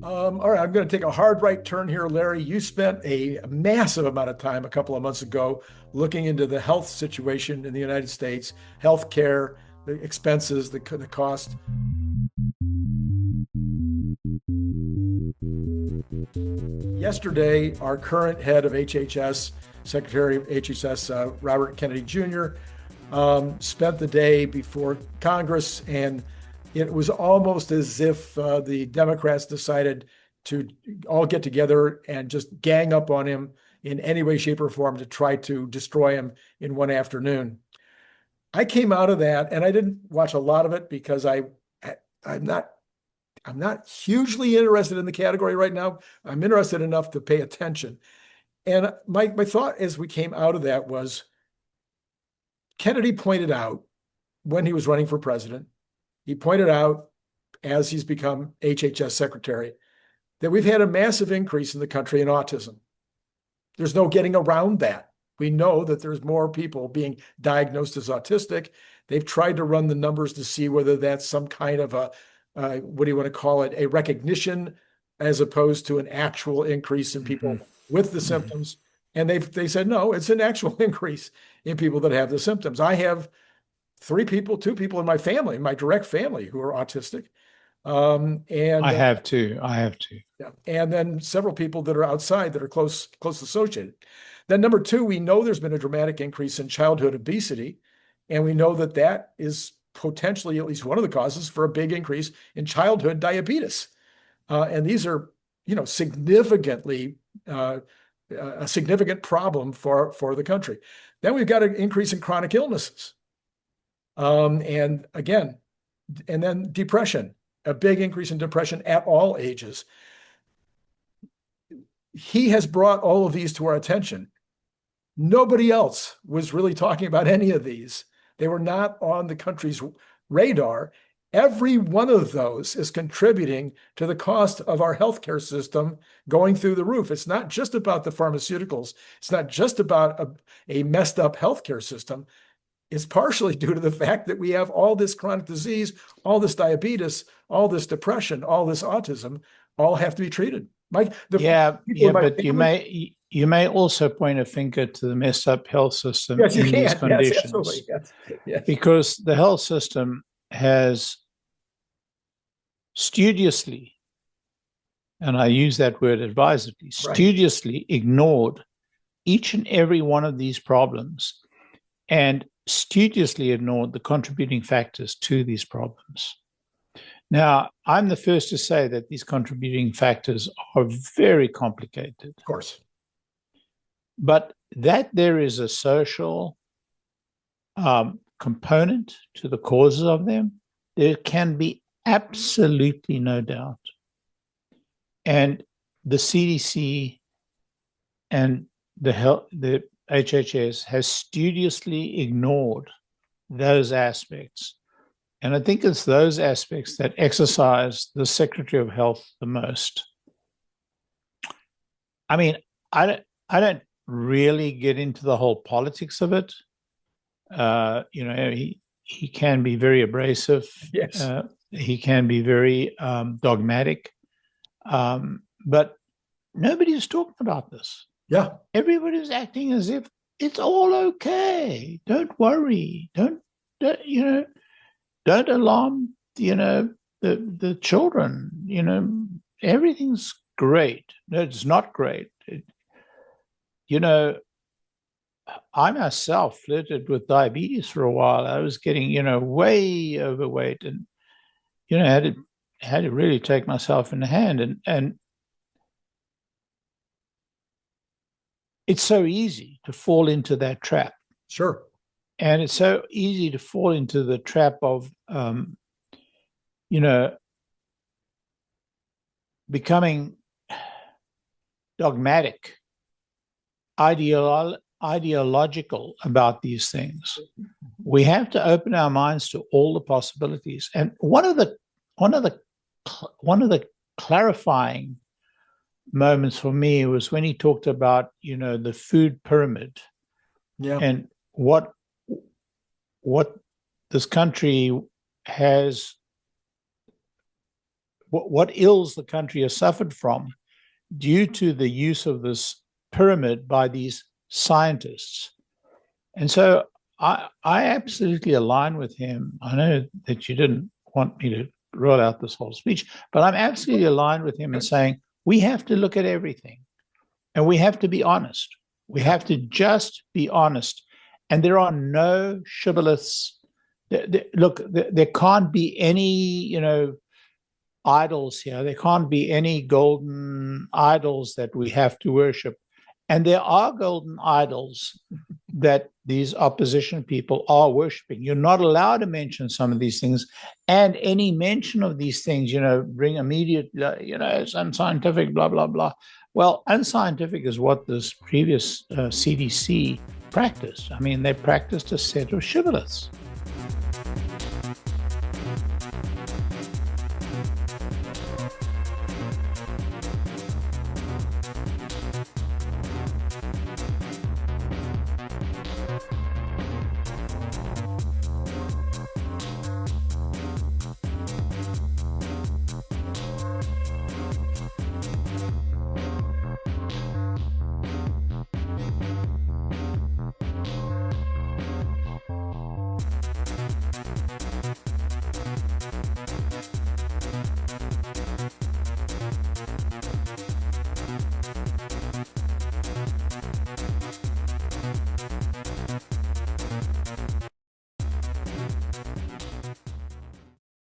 All right, I'm going to take a hard right turn here, Larry. You spent a massive amount of time a couple of months ago looking into the health situation in the United States, health care, the expenses, the cost. Yesterday, our current head of HHS, Secretary of HHS, Robert Kennedy Jr., spent the day before Congress, and it was almost as if the Democrats decided to all get together and just gang up on him in any way, shape, or form to try to destroy him in one afternoon. I came out of that, and I didn't watch a lot of it because I'm not hugely interested in the category right now. I'm interested enough to pay attention. And my thought as we came out of that was Kennedy pointed out when he was running for president, he pointed out as he's become HHS secretary, that we've had a massive increase in the country in autism. There's no getting around that. We know that there's more people being diagnosed as autistic. They've tried to run the numbers to see whether that's some kind of a, what do you want to call it, a recognition as opposed to an actual increase in people with the symptoms. And they said, no, it's an actual increase in people that have the symptoms. I have two people in my family, my direct family, who are autistic. And I have two. Yeah. And then several people that are outside that are close associated. Then number two, we know there's been a dramatic increase in childhood obesity. And we know that that is potentially at least one of the causes for a big increase in childhood diabetes. And these are, significantly, a significant problem for the country. Then we've got an increase in chronic illnesses. And then depression, a big increase in depression at all ages. He has brought all of these to our attention. Nobody else was really talking about any of these. They were not on the country's radar. Every one of those is contributing to the cost of our healthcare system going through the roof. It's not just about the pharmaceuticals. It's not just about a messed up healthcare system. It's partially due to the fact that we have all this chronic disease, all this diabetes, all this depression, all this autism, all have to be treated. But you may also point a finger to the messed up health system in these conditions. Yes, absolutely. Yes. Because the health system has studiously, and I use that word advisedly, studiously ignored each and every one of these problems and studiously ignored the contributing factors to these problems. Now, I'm the first to say that these contributing factors are very complicated. Of course. But that there is a social component to the causes of them, there can be absolutely no doubt. And the CDC and the HHS has studiously ignored those aspects. And I think it's those aspects that exercise the Secretary of Health the most. I mean, I don't really get into the whole politics of it. He can be very abrasive. Yes. He can be very dogmatic. But nobody's talking about this. Yeah. Everybody's acting as if it's all okay. Don't worry. Don't alarm, the children. Everything's great. No, it's not great. I myself flirted with diabetes for a while. I was getting, way overweight, and had to really take myself in the hand. And it's so easy to fall into that trap. Sure. And it's so easy to fall into the trap of, becoming dogmatic, ideological about these things. We have to open our minds to all the possibilities. And one of the clarifying moments for me was when he talked about, the food pyramid, and what this country has what ills the country has suffered from due to the use of this pyramid by these scientists. And so I absolutely align with him. I know that you didn't want me to roll out this whole speech, but I'm absolutely aligned with him in saying we have to look at everything and we have to be honest. We have to just be honest. And there are no shibboleths. Look, there can't be any, idols here. There can't be any golden idols that we have to worship. And there are golden idols that these opposition people are worshiping. You're not allowed to mention some of these things. And any mention of these things, bring immediate, it's unscientific, blah, blah, blah. Well, unscientific is what this previous CDC practiced. I mean, they practiced a set of shibboleths.